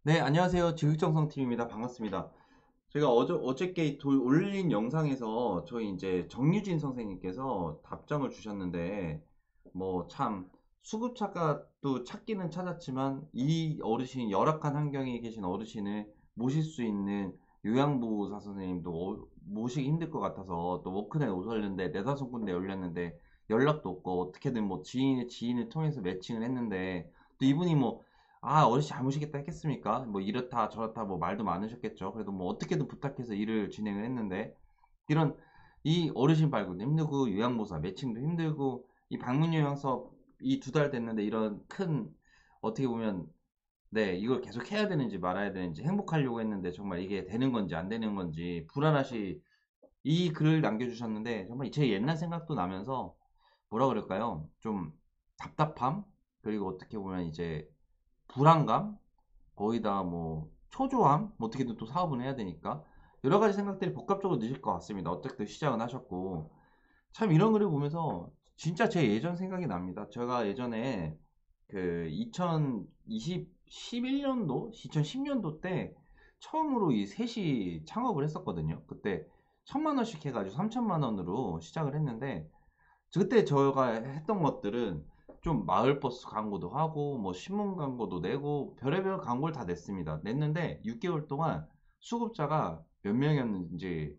네, 안녕하세요. 지극정성TV입니다. 반갑습니다. 제가 어저께 올린 영상에서 저희 이제 정유진 선생님께서 답장을 주셨는데, 뭐 참, 수급차가 찾기는 찾았지만, 이 어르신, 열악한 환경에 계신 어르신을 모실 수 있는 요양보호사 선생님도 모시기 힘들 것 같아서, 또 워크넷 오셨는데, 네다섯 군데 열렸는데, 연락도 없고, 어떻게든 뭐 지인을 통해서 매칭을 했는데, 또 이분이 뭐, 어르신 잘 모시겠다 했겠습니까? 뭐 이렇다 저렇다 뭐 말도 많으셨겠죠. 그래도 뭐 어떻게든 부탁해서 일을 진행을 했는데 이런 이 어르신 발굴도 힘들고 요양보호사 매칭도 힘들고 이 방문요양 사업 이 두 달 됐는데 이런 큰 어떻게 보면 네 이걸 계속 해야 되는지 말아야 되는지 행복하려고 했는데 정말 이게 되는 건지 안 되는 건지 불안하시 이 글을 남겨주셨는데 정말 제 옛날 생각도 나면서 뭐라 그럴까요? 좀 답답함 그리고 어떻게 보면 이제 불안감 거의 다 뭐 초조함 뭐 어떻게든 또 사업은 해야 되니까 여러 가지 생각들이 복합적으로 드실 것 같습니다. 어떻게든 시작은 하셨고 참 이런 글을 보면서 진짜 제 예전 생각이 납니다. 제가 예전에 그 2020, 11년도, 2010년도 때 처음으로 이 셋이 창업을 했었거든요. 그때 1000만 원씩 해가지고 3000만 원으로 시작을 했는데 그때 저가 했던 것들은 좀 마을버스 광고도 하고 뭐 신문 광고도 내고 별의별 광고를 다 냈습니다. 냈는데 6개월 동안 수급자가 몇 명이었는지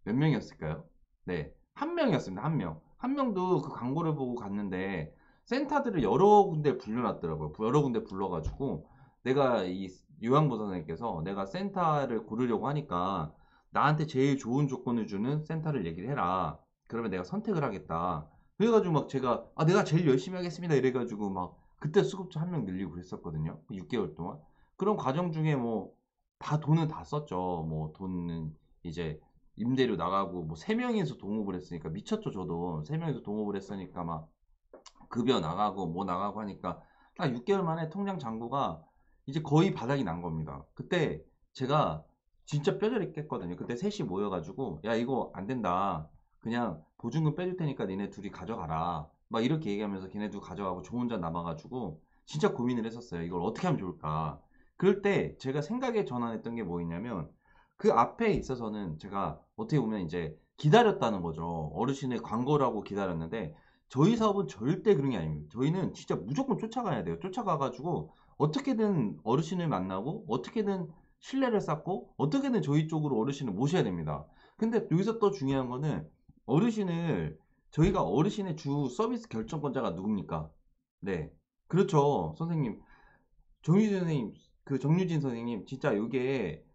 몇 명이었을까요? 네, 한 명이었습니다. 한 명. 한 명도 그 광고를 보고 갔는데 센터들을 여러 군데 불려놨더라고요. 여러 군데 불러가지고 내가 이 요양보 선생님께서 내가 센터를 고르려고 하니까 나한테 제일 좋은 조건을 주는 센터를 얘기를 해라. 그러면 내가 선택을 하겠다. 그래가지고 막 제가 내가 제일 열심히 하겠습니다. 이래가지고 막 그때 수급자 한 명 늘리고 그랬었거든요. 6개월 동안. 그런 과정 중에 뭐 다 돈은 다 썼죠. 뭐 돈은 이제 임대료 나가고 뭐 세 명이서 동업을 했으니까 미쳤죠 저도 세 명이서 동업을 했으니까 막 급여 나가고 뭐 나가고 하니까 딱 6개월 만에 통장 잔고가 이제 거의 바닥이 난 겁니다. 그때 제가 진짜 뼈저리 깼거든요. 그때 셋이 모여가지고 야 이거 안 된다. 그냥 보증금 빼줄 테니까 니네 둘이 가져가라. 막 이렇게 얘기하면서 걔네 둘 가져가고 저 혼자 남아가지고 진짜 고민을 했었어요. 이걸 어떻게 하면 좋을까. 그럴 때 제가 생각에 전환했던 게 뭐였냐면 그 앞에 있어서는 제가 어떻게 보면 이제 기다렸다는 거죠. 어르신의 광고라고 기다렸는데 저희 사업은 절대 그런 게 아닙니다. 저희는 진짜 무조건 쫓아가야 돼요. 쫓아가가지고 어떻게든 어르신을 만나고 어떻게든 신뢰를 쌓고 어떻게든 저희 쪽으로 어르신을 모셔야 됩니다. 근데 여기서 또 중요한 거는 어르신을 저희가 어르신의 주 서비스 결정권자가 누굽니까? 네. 그렇죠. 선생님. 정유진 선생님, 그 정유진 선생님, 진짜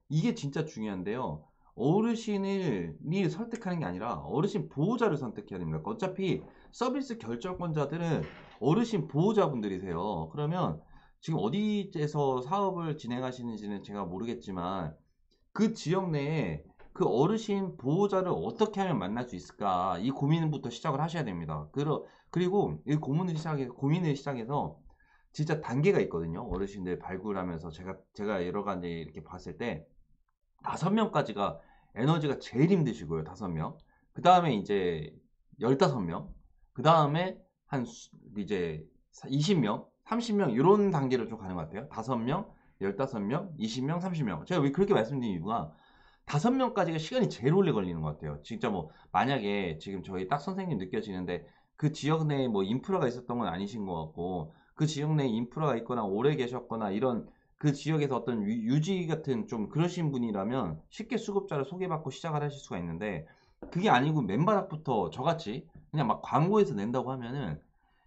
이게 진짜 중요한데요. 어르신을 설득하는 게 아니라 어르신 보호자를 선택해야 됩니다. 어차피 서비스 결정권자들은 어르신 보호자분들이세요. 그러면 지금 어디에서 사업을 진행하시는지는 제가 모르겠지만 그 지역 내에 그 어르신 보호자를 어떻게 하면 만날 수 있을까? 이 고민부터 시작을 하셔야 됩니다. 그리고 이 고민을 시작해서 진짜 단계가 있거든요. 어르신들 발굴하면서 제가 여러 가지 이렇게 봤을 때 다섯 명까지가 에너지가 제일 힘드시고요. 다섯 명. 그 다음에 이제 15명. 그 다음에 이제 20명, 30명 이런 단계로 좀 가는 것 같아요. 다섯 명, 15명, 20명, 30명. 제가 왜 그렇게 말씀드린 이유가 다섯 명까지가 시간이 제일 오래 걸리는 것 같아요. 진짜 뭐 만약에 지금 저희 딱 선생님 느껴지는데 그 지역 내에 뭐 인프라가 있었던 건 아니신 것 같고 그 지역 내에 인프라가 있거나 오래 계셨거나 이런 그 지역에서 어떤 유지 같은 좀 그러신 분이라면 쉽게 수급자를 소개받고 시작을 하실 수가 있는데 그게 아니고 맨바닥부터 저같이 그냥 막 광고에서 낸다고 하면은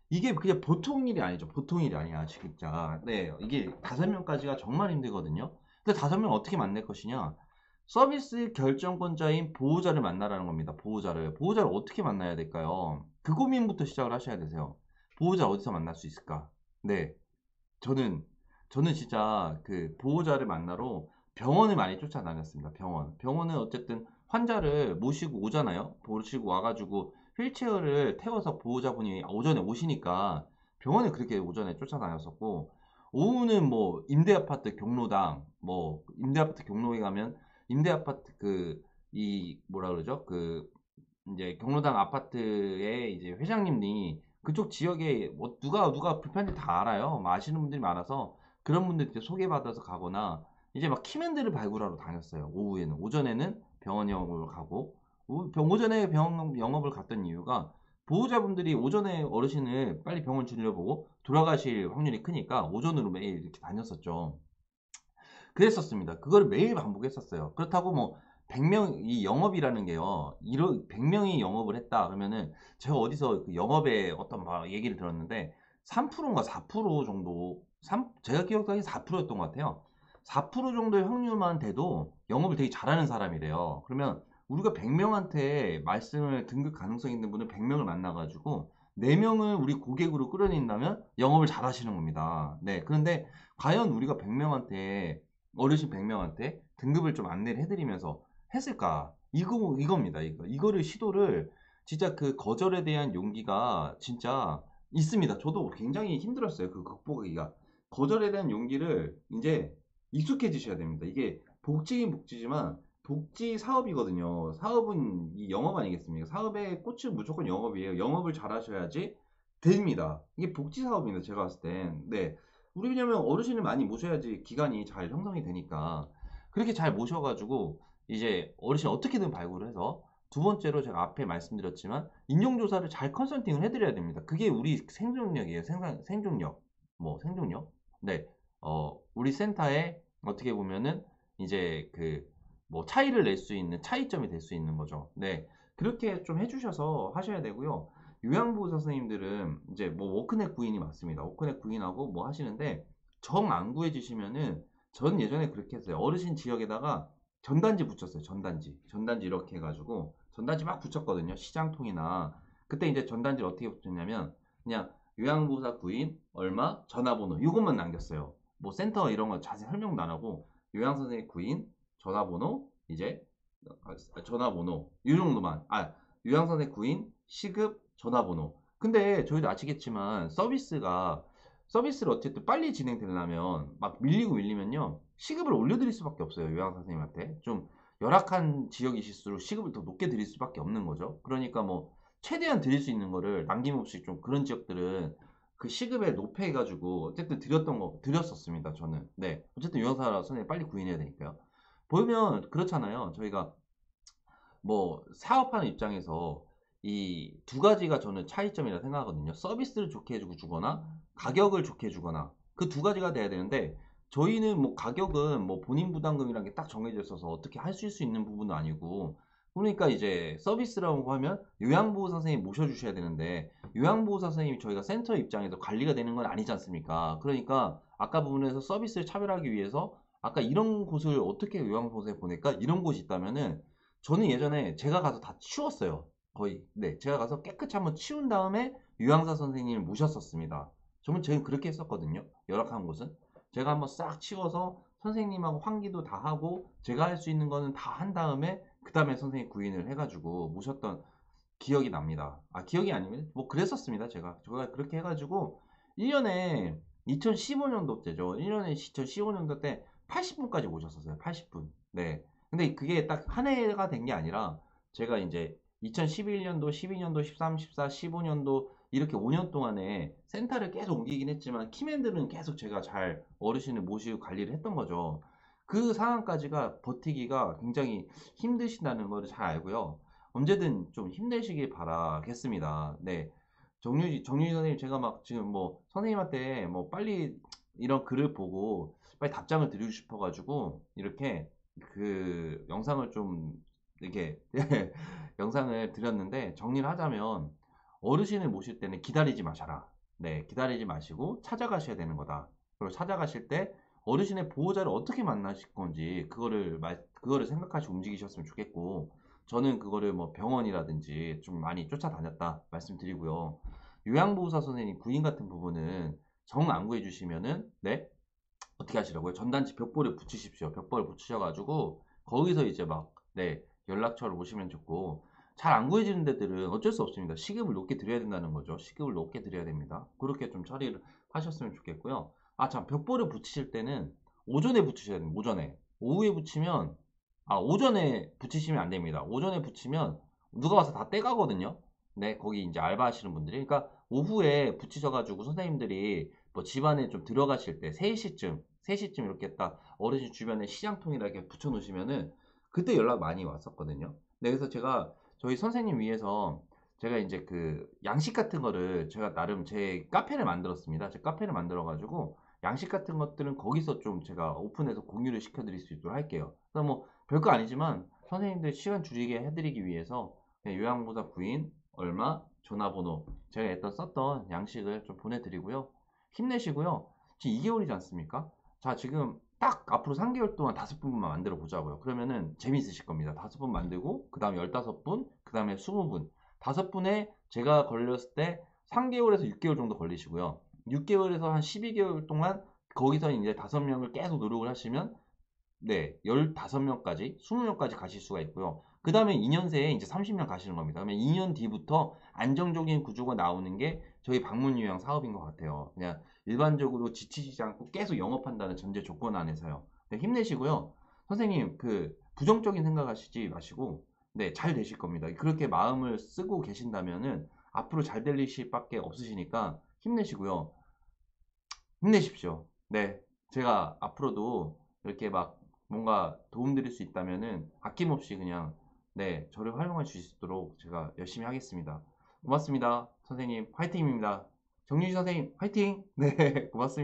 이게 그냥 보통 일이 아니죠. 보통 일이 아니야, 진짜. 네, 이게 다섯 명까지가 정말 힘들거든요. 근데 다섯 명 어떻게 만날 것이냐? 서비스 결정권자인 보호자를 만나라는 겁니다. 보호자를 어떻게 만나야 될까요? 그 고민부터 시작을 하셔야 되세요. 보호자 어디서 만날 수 있을까? 네, 저는 진짜 그 보호자를 만나러 병원을 많이 쫓아다녔습니다. 병원은 어쨌든 환자를 모시고 오잖아요. 모시고 와가지고 휠체어를 태워서 보호자분이 오전에 오시니까 병원을 그렇게 오전에 쫓아다녔었고 오후는 뭐 임대아파트 경로당 뭐 임대아파트 경로에 가면 임대아파트 그 이 뭐라 그러죠? 그 이제 경로당 아파트의 이제 회장님이 그쪽 지역에 뭐 누가 불편한지 다 알아요. 뭐 아시는 분들이 많아서 그런 분들 이제 소개받아서 가거나 이제 막 키맨들을 발굴하러 다녔어요. 오후에는. 오전에는 병원 영업을 가고 오전에 병원 영업을 갔던 이유가 보호자분들이 오전에 어르신을 빨리 병원 진료보고 돌아가실 확률이 크니까 오전으로 매일 이렇게 다녔었죠. 그랬었습니다. 그걸 매일 반복했었어요. 그렇다고 뭐 100명 이 영업이라는 게요. 100명이 영업을 했다 그러면은 제가 어디서 그 영업의 어떤 막 얘기를 들었는데 3%인가 4% 정도 제가 기억하기에 4%였던 것 같아요. 4% 정도의 확률만 돼도 영업을 되게 잘하는 사람이래요. 그러면 우리가 100명한테 말씀을 등급 가능성 있는 분을 100명을 만나가지고 4명을 우리 고객으로 끌어낸다면 영업을 잘 하시는 겁니다. 네. 그런데 과연 우리가 100명한테 어르신 100명한테 등급을 좀 안내를 해드리면서 했을까? 이겁니다. 이거를 시도를 진짜 그 거절에 대한 용기가 진짜 있습니다. 저도 굉장히 힘들었어요. 그 극복하기가. 거절에 대한 용기를 이제 익숙해지셔야 됩니다. 이게 복지긴 복지지만 복지 사업이거든요. 사업은 이 영업 아니겠습니까? 사업의 꽃은 무조건 영업이에요. 영업을 잘 하셔야지 됩니다. 이게 복지 사업입니다. 제가 봤을 땐. 네. 우리 왜냐면 어르신을 많이 모셔야지 기관이 잘 형성이 되니까 그렇게 잘 모셔가지고 이제 어르신 어떻게든 발굴을 해서 두 번째로 제가 앞에 말씀드렸지만 인용조사를 잘 컨설팅을 해드려야 됩니다. 그게 우리 생존력이에요. 생존력. 뭐 생존력? 네. 우리 센터에 어떻게 보면은 이제 그 뭐 차이를 낼 수 있는 차이점이 될 수 있는 거죠. 네. 그렇게 좀 해주셔서 하셔야 되고요. 요양보호사 선생님들은 이제 뭐 워크넷 구인이 맞습니다. 워크넷 구인하고 뭐 하시는데 정 안 구해주시면은 전 예전에 그렇게 했어요. 어르신 지역에다가 전단지 붙였어요. 전단지 이렇게 해가지고 전단지 막 붙였거든요. 시장통이나 그때 이제 전단지를 어떻게 붙였냐면 그냥 요양보호사 구인 얼마 전화번호 이것만 남겼어요. 뭐 센터 이런 거 자세히 설명도 안 하고 요양선생님 구인 전화번호 이제 전화번호 이 정도만 요양선생 구인 시급 전화번호. 근데 저희도 아시겠지만 서비스를 어쨌든 빨리 진행되려면 막 밀리면요 시급을 올려드릴 수밖에 없어요. 요양 선생님한테 좀 열악한 지역이실수록 시급을 더 높게 드릴 수밖에 없는 거죠. 그러니까 뭐 최대한 드릴 수 있는 거를 남김없이 좀 그런 지역들은 그 시급에 높여가지고 어쨌든 드렸었습니다. 저는 네 어쨌든 요양사 선생님 빨리 구인해야 되니까요. 보면 그렇잖아요. 저희가 뭐 사업하는 입장에서 이 두 가지가 저는 차이점이라 생각하거든요. 서비스를 좋게 해주고 주거나 가격을 좋게 해주거나 그 두 가지가 돼야 되는데 저희는 뭐 가격은 뭐 본인 부담금이라는 게 딱 정해져 있어서 어떻게 하실 수 있는 부분도 아니고 그러니까 이제 서비스라고 하면 요양보호사 선생님 모셔주셔야 되는데 요양보호사 선생님이 저희가 센터 입장에서 관리가 되는 건 아니지 않습니까? 그러니까 아까 부분에서 서비스를 차별하기 위해서 아까 이런 곳을 어떻게 요양보호사에 보낼까? 이런 곳이 있다면은 저는 예전에 제가 가서 다 치웠어요. 거의. 네, 제가 가서 깨끗이 한번 치운 다음에 유양사 선생님을 모셨었습니다. 저는 그렇게 했었거든요. 열악한 곳은. 제가 한번 싹 치워서 선생님하고 환기도 다 하고 제가 할 수 있는 거는 다 한 다음에 그 다음에 선생님 구인을 해가지고 모셨던 기억이 납니다. 기억이 아니면 뭐 그랬었습니다. 제가 그렇게 해가지고 1년에 2015년도 때죠. 1년에 2015년도 때 80분까지 모셨었어요. 80분. 네. 근데 그게 딱 한 해가 된 게 아니라 제가 이제 2011년도, 12년도, 13, 14, 15년도 이렇게 5년 동안에 센터를 계속 옮기긴 했지만 키맨들은 계속 제가 잘 어르신을 모시고 관리를 했던 거죠. 그 상황까지가 버티기가 굉장히 힘드시다는 걸 잘 알고요. 언제든 좀 힘내시길 바라겠습니다. 네. 정유지 선생님, 제가 막 지금 뭐 선생님한테 뭐 빨리 이런 글을 보고 빨리 답장을 드리고 싶어가지고 이렇게 그 영상을 좀 이렇게 영상을 드렸는데 정리를 하자면 어르신을 모실 때는 기다리지 마셔라. 네, 기다리지 마시고 찾아가셔야 되는 거다. 그리고 찾아가실 때 어르신의 보호자를 어떻게 만나실 건지 그거를 생각하시고 움직이셨으면 좋겠고 저는 그거를 뭐 병원이라든지 좀 많이 쫓아다녔다 말씀드리고요. 요양보호사 선생님 구인 같은 부분은 정 안 구해주시면은 네 어떻게 하시라고요? 전단지 벽보를 붙이십시오. 벽보를 붙이셔가지고 거기서 이제 막 네 연락처를 오시면 좋고 잘 안 구해지는 데들은 어쩔 수 없습니다. 시급을 높게 드려야 된다는 거죠. 시급을 높게 드려야 됩니다. 그렇게 좀 처리를 하셨으면 좋겠고요. 참 벽보를 붙이실 때는 오전에 붙이셔야 됩니다. 오전에. 오후에 붙이면 오전에 붙이시면 안 됩니다. 오전에 붙이면 누가 와서 다 떼가거든요. 네, 거기 이제 알바하시는 분들이. 그러니까 오후에 붙이셔가지고 선생님들이 뭐 집안에 좀 들어가실 때 3시쯤 이렇게 딱 어르신 주변에 시장통이나 이렇게 붙여 놓으시면은 그때 연락 많이 왔었거든요. 네, 그래서 제가 저희 선생님 위해서 제가 이제 그 양식 같은 거를 제가 나름 제 카페를 만들었습니다. 제 카페를 만들어 가지고 양식 같은 것들은 거기서 좀 제가 오픈해서 공유를 시켜드릴 수 있도록 할게요. 그래서 뭐 별거 아니지만 선생님들 시간 줄이게 해드리기 위해서 그냥 요양보다 부인 얼마 전화번호 제가 일단 썼던 양식을 좀 보내드리고요. 힘내시고요. 지금 2개월이지 않습니까? 자, 지금 딱 앞으로 3개월 동안 5분만 만들어 보자고요. 그러면은 재밌으실 겁니다. 5분 만들고, 그 다음에 15분, 그 다음에 20분. 5분에 제가 걸렸을 때 3개월에서 6개월 정도 걸리시고요. 6개월에서 한 12개월 동안 거기서 이제 5명을 계속 노력을 하시면 네, 15명까지, 20명까지 가실 수가 있고요. 그 다음에 2년 새에 이제 30명 가시는 겁니다. 그러면 2년 뒤부터 안정적인 구조가 나오는 게 저희 방문 요양 사업인 것 같아요. 그냥 일반적으로 지치지 않고 계속 영업한다는 전제 조건 안에서요. 네, 힘내시고요. 선생님, 그 부정적인 생각하시지 마시고, 네, 잘 되실 겁니다. 그렇게 마음을 쓰고 계신다면은 앞으로 잘 될 일밖에 없으시니까 힘내시고요. 힘내십시오. 네. 제가 앞으로도 이렇게 막 뭔가 도움드릴 수 있다면은 아낌없이 그냥 네, 저를 활용할 수 있도록 제가 열심히 하겠습니다. 고맙습니다. 선생님, 화이팅입니다. 정유진 선생님, 화이팅! 네, 고맙습니다.